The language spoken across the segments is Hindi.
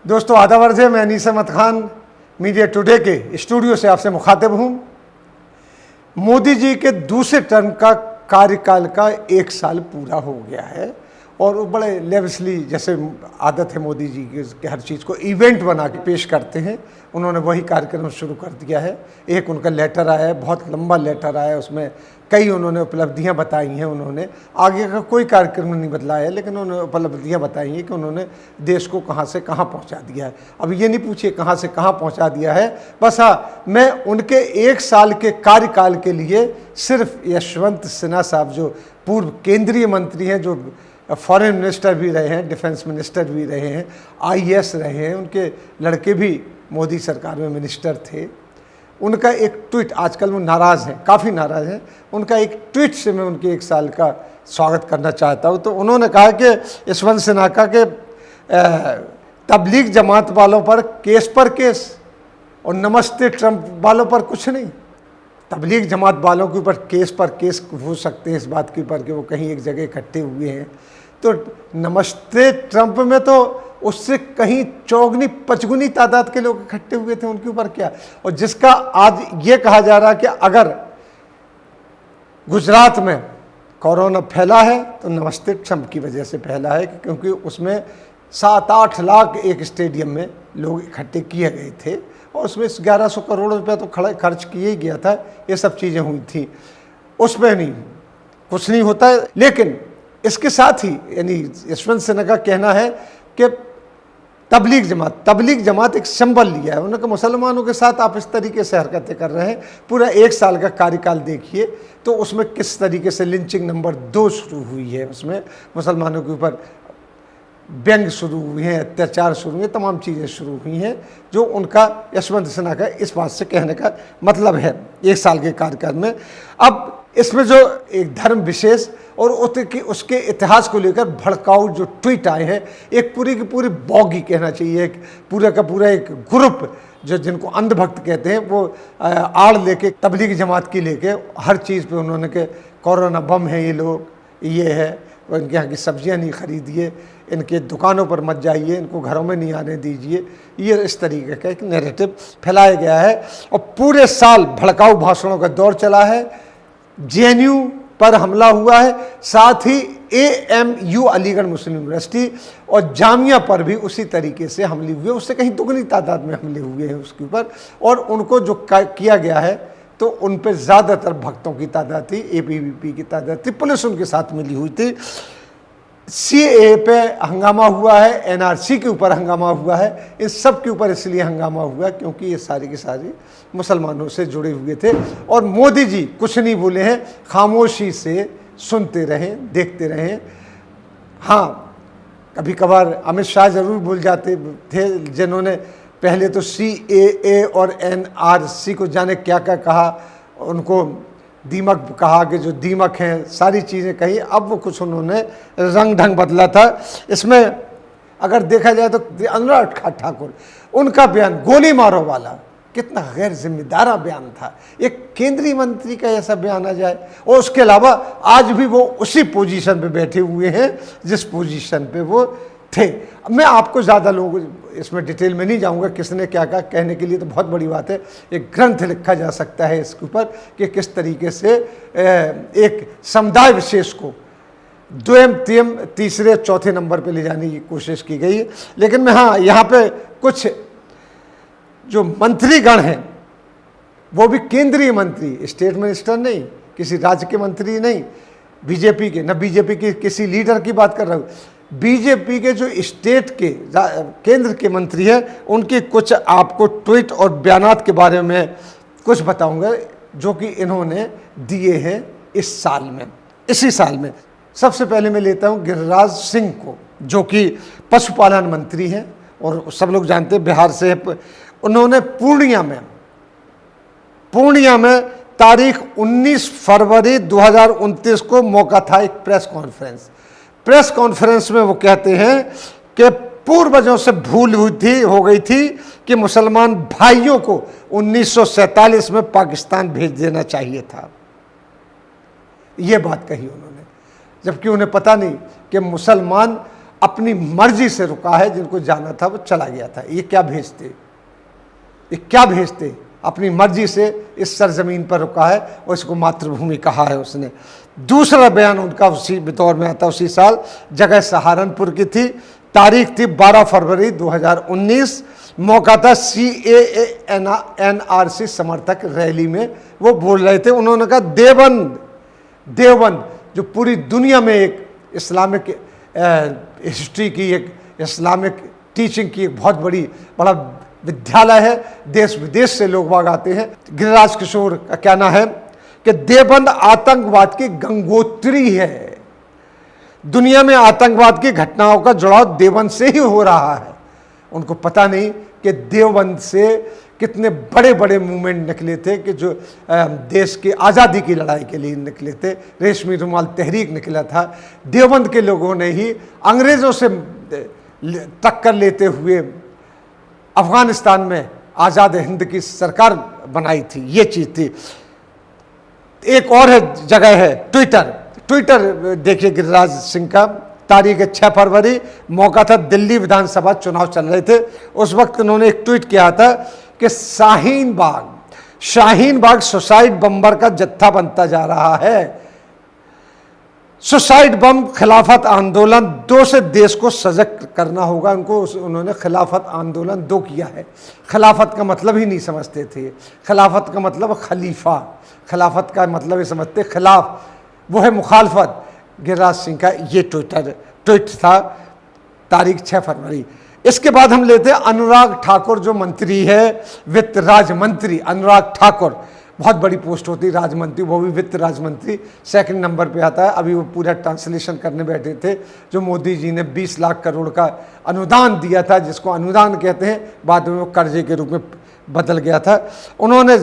दोस्तों आदाब अर्ज़ है, मैं अनीस अहमद खान मीडिया टुडे के स्टूडियो से आपसे मुखातिब हूँ। मोदी जी के दूसरे टर्म का कार्यकाल का 1 साल पूरा हो गया है और वो बड़े लेविशली, जैसे आदत है मोदी जी की, हर चीज़ को इवेंट बना के पेश करते हैं। उन्होंने वही कार्यक्रम शुरू कर दिया है। एक उनका लेटर आया है, बहुत लंबा लेटर आया है, उसमें कई उन्होंने उपलब्धियां बताई हैं। उन्होंने आगे का कोई कार्यक्रम नहीं बदलाया है, लेकिन उन्होंने उपलब्धियां बताई हैं कि उन्होंने देश को कहां से कहां पहुंचा दिया है। अब ये नहीं पूछिए कहां से कहां पहुंचा दिया है, बस हाँ, मैं उनके 1 साल के कार्यकाल के लिए सिर्फ यशवंत सिन्हा साहब, जो पूर्व केंद्रीय मंत्री हैं, जो फॉरेन मिनिस्टर भी रहे हैं, डिफेंस मिनिस्टर भी रहे हैं, IAS रहे हैं, उनके लड़के भी मोदी सरकार में मिनिस्टर थे, उनका एक ट्वीट, आजकल वो नाराज़ हैं, काफ़ी नाराज़ हैं, उनका एक ट्वीट से मैं उनके 1 साल का स्वागत करना चाहता हूँ। तो उन्होंने कहा कि यशवंत सिन्हा का कि तबलीग जमात वालों पर केस और नमस्ते ट्रंप वालों पर कुछ नहीं। तबलीग जमात वालों के ऊपर केस हो सकते हैं इस बात के ऊपर कि वो कहीं एक जगह इकट्ठे हुए हैं, तो नमस्ते ट्रंप में तो उससे कहीं चौगुनी पचगुनी तादाद के लोग इकट्ठे हुए थे, उनके ऊपर क्या। और जिसका आज ये कहा जा रहा है कि अगर गुजरात में कोरोना फैला है तो नमस्ते ट्रंप की वजह से फैला है, क्योंकि उसमें 7-8 लाख एक स्टेडियम में लोग इकट्ठे किए गए थे और उसमें 1100 करोड़ रुपया तो खर्च किए ही गया था। ये सब चीज़ें हुई थी, उसमें नहीं कुछ नहीं होता है। लेकिन इसके साथ ही यानी यशवंत सिन्हा का कहना है कि तबलीग जमात एक सिंबल लिया है। उन्होंने कहा मुसलमानों के साथ आप इस तरीके से हरकतें कर रहे हैं। पूरा 1 साल का कार्यकाल देखिए तो उसमें किस तरीके से लिंचिंग नंबर 2 शुरू हुई है, उसमें मुसलमानों के ऊपर व्यंग शुरू हुए हैं, अत्याचार शुरू हुए, तमाम चीज़ें शुरू हुई हैं, जो उनका यशवंत सिन्हा का इस बात से कहने का मतलब है 1 साल के कार्यकाल में। अब इसमें जो एक धर्म विशेष और उसके इतिहास को लेकर भड़काऊ जो ट्वीट आए हैं, एक पूरी की पूरी बॉगी कहना चाहिए, एक पूरा का पूरा एक ग्रुप जो जिनको अंधभक्त कहते हैं, वो आड़ लेके तबलीगी जमात की लेके हर चीज़ पे उन्होंने के कोरोना बम है ये लोग, ये है, इनके यहाँ की सब्जियाँ नहीं खरीदिए, इनके दुकानों पर मत जाइए, इनको घरों में नहीं आने दीजिए, ये इस तरीके का एक नैरेटिव फैलाया गया है। और पूरे साल भड़काऊ भाषणों का दौर चला है, JNU पर हमला हुआ है, साथ ही AMU अलीगढ़ मुस्लिम यूनिवर्सिटी और जामिया पर भी उसी तरीके से हमले हुए, उससे कहीं दुगनी तादाद में हमले हुए हैं उसके ऊपर। और उनको जो किया गया है तो उन पर ज़्यादातर भक्तों की तादाद थी, ABVP की तादाद थी, पुलिस उनके साथ मिली हुई थी। CAA पे हंगामा हुआ है, NRC के ऊपर हंगामा हुआ है, इन सब के ऊपर इसलिए हंगामा हुआ क्योंकि ये सारी की सारी मुसलमानों से जुड़े हुए थे। और मोदी जी कुछ नहीं बोले हैं, खामोशी से सुनते रहें, देखते रहें। हाँ, कभी कभार अमित शाह जरूर भूल जाते थे, जिन्होंने पहले तो CAA और NRC को जाने क्या क्या कहा, उनको दीमक कहा कि जो दीमक हैं, सारी चीज़ें कही। अब वो कुछ उन्होंने रंग ढंग बदला था। इसमें अगर देखा जाए तो अनुराग ठाकुर, उनका बयान गोली मारो वाला कितना गैर जिम्मेदारा बयान था, एक केंद्रीय मंत्री का ऐसा बयान आ जाए। और उसके अलावा आज भी वो उसी पोजीशन पे बैठे हुए हैं जिस पोजीशन पे वो थे। मैं आपको ज़्यादा लोग इसमें डिटेल में नहीं जाऊंगा, किसने क्या कहा, कहने के लिए तो बहुत बड़ी बात है, एक ग्रंथ लिखा जा सकता है इसके ऊपर कि किस तरीके से एक समुदाय विशेष को द्वितीय, तीसरे, चौथे नंबर पे ले जाने की कोशिश की गई है। लेकिन मैं हाँ, यहाँ पे कुछ जो मंत्रीगण हैं वो भी केंद्रीय मंत्री, स्टेट मिनिस्टर नहीं, किसी राज्य के मंत्री नहीं, बीजेपी के, न बीजेपी के किसी लीडर की बात कर रहा हूँ, बीजेपी के जो स्टेट के केंद्र के मंत्री हैं, उनके कुछ आपको ट्वीट और बयानात के बारे में कुछ बताऊंगा जो कि इन्होंने दिए हैं इस साल में, इसी साल में। सबसे पहले मैं लेता हूं गिरिराज सिंह को, जो कि पशुपालन मंत्री हैं और सब लोग जानते हैं बिहार से। उन्होंने पूर्णिया में तारीख 19 फरवरी 2029 को मौका था एक प्रेस कॉन्फ्रेंस में वो कहते हैं कि पूर्वजों से भूल हो गई थी कि मुसलमान भाइयों को 1947 में पाकिस्तान भेज देना चाहिए था। ये बात कही उन्होंने, जबकि उन्हें पता नहीं कि मुसलमान अपनी मर्जी से रुका है, जिनको जाना था वो चला गया था। ये क्या भेजते, ये क्या भेजते, अपनी मर्जी से इस सरजमीन पर रुका है और इसको मातृभूमि कहा है उसने। दूसरा बयान उनका उसी दौर में आता, उसी साल, जगह सहारनपुर की थी, तारीख थी 12 फरवरी 2019, मौका था CAA NRC समर्थक रैली में वो बोल रहे थे। उन्होंने कहा देवबंद जो पूरी दुनिया में एक इस्लामिक हिस्ट्री की, एक इस्लामिक टीचिंग की एक बहुत बड़ा विद्यालय है, देश विदेश से लोग वहां आते हैं। गिरिराज किशोर का कहना है कि देवबंद आतंकवाद की गंगोत्री है, दुनिया में आतंकवाद की घटनाओं का जुड़ाव देवबंद से ही हो रहा है। उनको पता नहीं कि देवबंद से कितने बड़े बड़े मूवमेंट निकले थे कि जो देश की आज़ादी की लड़ाई के लिए निकले थे। रेशमी रुमाल तहरीक निकला था, देवबंद के लोगों ने ही अंग्रेज़ों से टक्कर लेते हुए अफगानिस्तान में आज़ाद हिंद की सरकार बनाई थी। ये चीज़ थी। एक और है, जगह है ट्विटर देखिए गिरिराज सिंह का, तारीख है 6 फरवरी, मौका था दिल्ली विधानसभा चुनाव चल रहे थे। उस वक्त उन्होंने एक ट्वीट किया था कि शाहीन बाग सुसाइड बम्बर का जत्था बनता जा रहा है। सुसाइड बम खिलाफत आंदोलन 2 से देश को सजग करना होगा। उन्होंने खिलाफत आंदोलन 2 किया है। खिलाफत का मतलब ही नहीं समझते थे, खिलाफत का मतलब खलीफा, खिलाफत का मतलब ये समझते खिलाफ, वो है मुखालफत। गिरिराज सिंह का ये ट्वीट था, तारीख 6 फरवरी। इसके बाद हम लेते हैं अनुराग ठाकुर, जो मंत्री है, वित्त राज्य मंत्री अनुराग ठाकुर। बहुत बड़ी पोस्ट होती है राज्य मंत्री, वो भी वित्त राज्य मंत्री, 2nd नंबर पे आता है। अभी वो पूरा ट्रांसलेशन करने बैठे थे, जो मोदी जी ने 20 लाख करोड़ का अनुदान दिया था, जिसको अनुदान कहते हैं, बाद में वो कर्जे के रूप में बदल गया था। उन्होंने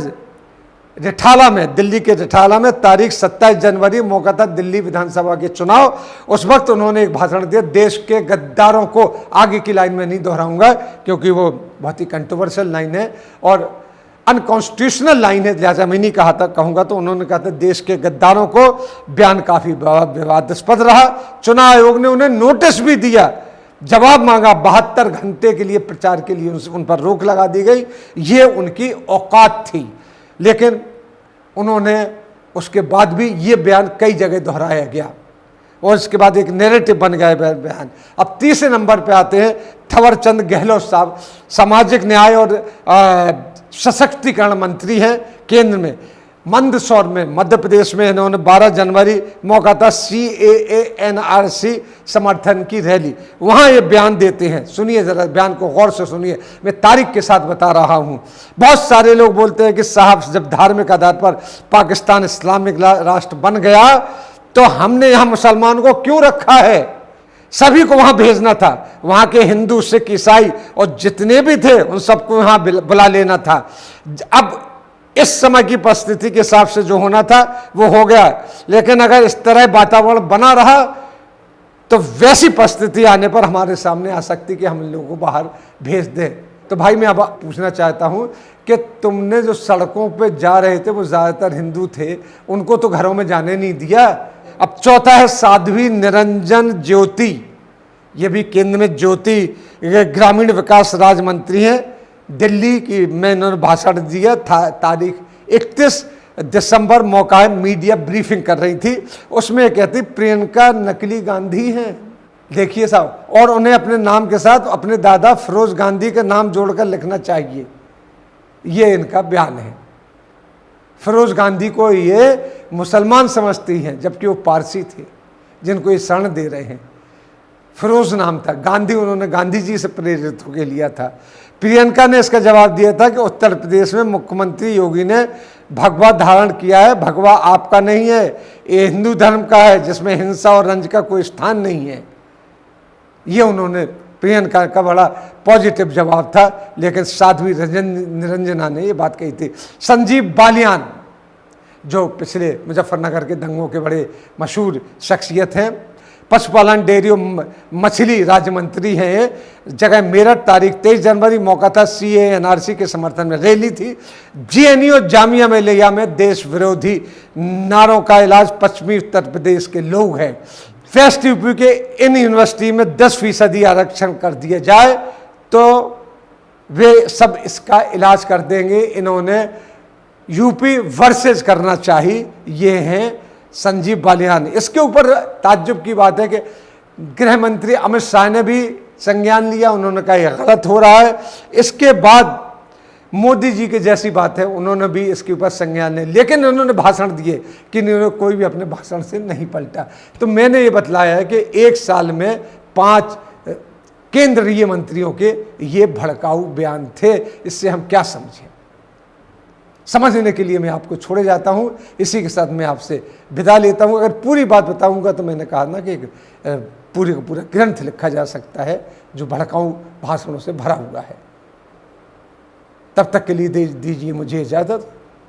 रिठाला में, दिल्ली के रिठाला में, तारीख 27 जनवरी, मौका था दिल्ली विधानसभा के चुनाव। उस वक्त उन्होंने एक भाषण दिया। देश के गद्दारों को, आगे की लाइन में नहीं दोहराऊंगा क्योंकि वो बहुत ही कंट्रोवर्शियल लाइन है और अनकॉन्स्टिट्यूशनल लाइन है, लिहाजा मैं नहीं कहूंगा। तो उन्होंने कहा था देश के गद्दारों को, बयान काफी विवादास्पद रहा। चुनाव आयोग ने उन्हें नोटिस भी दिया, जवाब मांगा, 72 घंटे के लिए प्रचार के लिए उन पर रोक लगा दी गई। ये उनकी औकात थी, लेकिन उन्होंने उसके बाद भी ये बयान कई जगह दोहराया गया और इसके बाद एक नैरेटिव बन गया बयान। अब 30 नंबर पे आते हैं थवरचंद गहलोत साहब, सामाजिक न्याय और सशक्तिकरण मंत्री हैं केंद्र में। मंदसौर में, मध्य प्रदेश में, इन्होंने 12 जनवरी, मौका था CAA NRC समर्थन की रैली, वहां ये बयान देते हैं। सुनिए जरा, बयान को गौर से सुनिए, मैं तारीख के साथ बता रहा हूं। बहुत सारे लोग बोलते हैं कि साहब, जब धार्मिक आधार पर पाकिस्तान इस्लामिक राष्ट्र बन गया तो हमने यहां मुसलमानों को क्यों रखा है, सभी को वहां भेजना था। वहां के हिंदू, सिख, ईसाई और जितने भी थे उन सबको वहां बुला लेना था। अब इस समय की परिस्थिति के हिसाब से जो होना था वो हो गया, लेकिन अगर इस तरह वातावरण बना रहा तो वैसी परिस्थिति आने पर हमारे सामने आ सकती कि हम इन लोगों को बाहर भेज दें। तो भाई मैं अब पूछना चाहता हूं कि तुमने जो सड़कों पे जा रहे थे वो ज़्यादातर हिंदू थे, उनको तो घरों में जाने नहीं दिया। अब चौथा है साध्वी निरंजन ज्योति, ये भी केंद्र में ज्योति ग्रामीण विकास राज्य मंत्री हैं, दिल्ली की में इन्होंने भाषण दिया। तारीख 31 दिसंबर, मौका है मीडिया ब्रीफिंग कर रही थी, उसमें कहती प्रियंका नकली गांधी हैं। देखिए साहब, और उन्हें अपने नाम के साथ अपने दादा फिरोज गांधी का नाम जोड़कर लिखना चाहिए, ये इनका बयान है। फिरोज गांधी को ये मुसलमान समझती हैं, जबकि वो पारसी थे जिनको ये शरण दे रहे हैं। फिरोज नाम था, गांधी उन्होंने गांधी जी से प्रेरित होकर लिया था। प्रियंका ने इसका जवाब दिया था कि उत्तर प्रदेश में मुख्यमंत्री योगी ने भगवा धारण किया है, भगवा आपका नहीं है, ये हिंदू धर्म का है जिसमें हिंसा और रंज का कोई स्थान नहीं है। ये उन्होंने, प्रियंका का बड़ा पॉजिटिव जवाब था, लेकिन साध्वी निरंजना ने ये बात कही थी। संजीव बालियान, जो पिछले मुजफ्फरनगर के दंगों के बड़े मशहूर शख्सियत हैं, पशुपालन, डेयरी और मछली राज्य मंत्री हैं, जगह मेरठ, तारीख 23 जनवरी, मौका था CAA NRC के समर्थन में रैली थी। GNU जामिया मिलिया में देश विरोधी नारों का इलाज पश्चिमी उत्तर प्रदेश के लोग हैं। फेस्टिव के इन यूनिवर्सिटी में 10% आरक्षण कर दिया जाए तो वे सब इसका इलाज कर देंगे। इन्होंने यूपी वर्सेस करना चाहिए। ये हैं संजीव बालियान। इसके ऊपर ताज्जुब की बात है कि गृह मंत्री अमित शाह ने भी संज्ञान लिया। उन्होंने कहा यह गलत हो रहा है। इसके बाद मोदी जी के जैसी बात है, उन्होंने भी इसके ऊपर संज्ञान लिया, लेकिन उन्होंने भाषण दिए कि इन्होंने कोई भी अपने भाषण से नहीं पलटा। तो मैंने ये बतलाया है कि एक साल में 5 केंद्रीय मंत्रियों के ये भड़काऊ बयान थे। इससे हम क्या समझें? समझने के लिए मैं आपको छोड़े जाता हूं। इसी के साथ मैं आपसे विदा लेता हूं। अगर पूरी बात बताऊंगा तो मैंने कहा ना कि पूरे का पूरा ग्रंथ लिखा जा सकता है जो भड़काऊ भाषणों से भरा हुआ है। तब तक के लिए दीजिए मुझे इजाज़त।